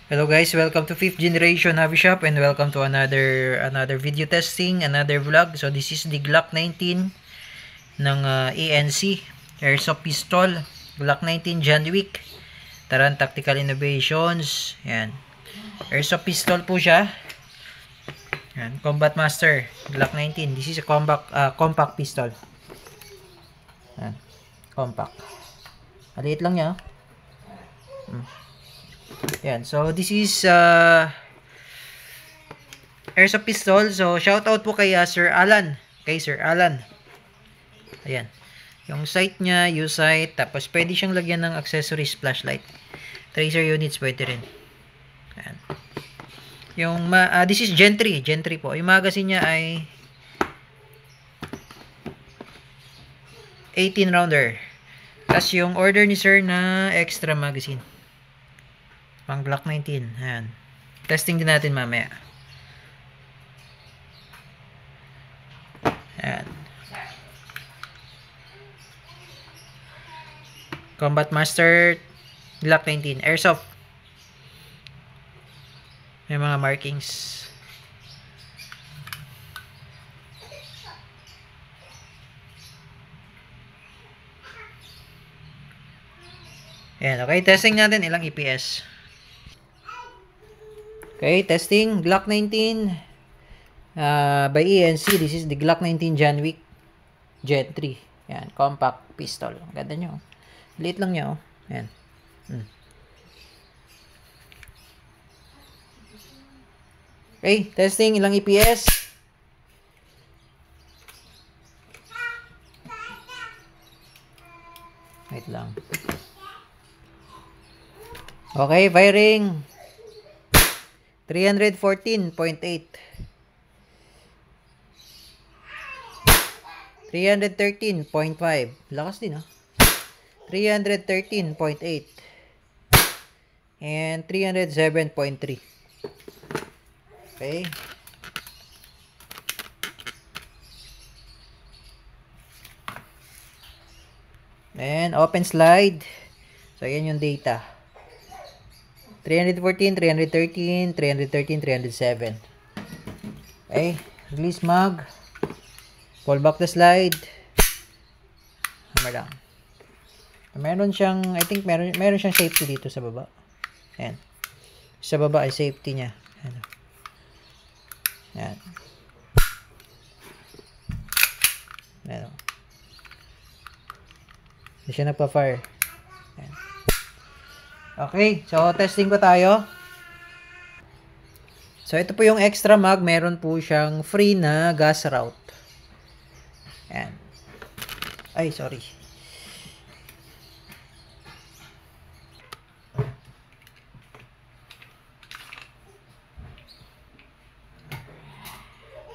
Hello guys, welcome to 5th generation Hobby Shop and welcome to another video testing, another vlog. So this is the Glock 19 ng ANC Airsoft Pistol, Glock 19 John Wick, Taran Tactical Innovations. Yan. Airsoft Pistol po siya. Yan, Combat Master Glock 19. This is a compact pistol. Yan. Compact. Maliit lang niya. Yan, so this is Airsoft Pistol. So shout out po kay Sir Alan. Kay Sir Alan. Ayan. Yung sight niya, U-sight, tapos pwede siyang lagyan ng accessories, flashlight. Tracer units pwede rin. Ayan. Yung this is Gen 3, Gen 3 po. Yung magazine niya ay 18 rounder. Tapos yung order ni Sir na extra magazine. Pang Glock 19. Ayan. Testing din natin mamaya. Ayan. Combat Master Glock 19. Airsoft. May mga markings. Ayan. Okay. Testing natin ilang EPS. Okay, testing Glock 19 by ANC. This is the Glock 19 John Wick Gen 3. Yan, compact pistol. Ganda nyo. Liit lang nyo. Yan. Okay, testing ilang EPS. Wait lang. Okay, firing. 314.8. 313.5. Lakas din, ha? 313.8. And 307.3. Okay. And open slide. So, yan yung data. 314, 313, 313, 307. Okay. Release mag. Pull back the slide. Hammer lang. Meron siyang, I think meron siyang safety dito sa baba. Ayan. Sa baba ay safety niya. Ayan. Ayan. Ayan. Hindi siya nagpa-fire. Ayan. Okay, so testing ko tayo. So ito po yung extra mag, meron po siyang free na gas route. Ayan. Ay, sorry.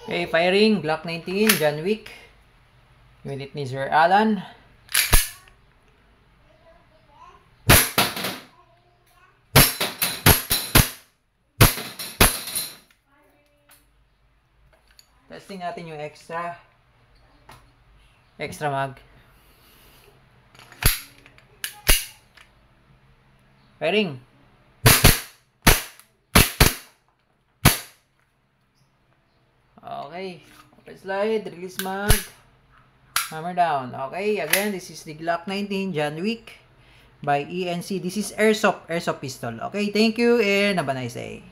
Okay, firing Glock 19 John Wick. Unit ni Sir Alan. Testing natin yung extra mag. Firing. Okay. Open slide. Release mag. Hammer down. Okay. Again, this is the Glock 19 John Wick by ANC. This is Airsoft Pistol. Okay. Thank you and have a nice day.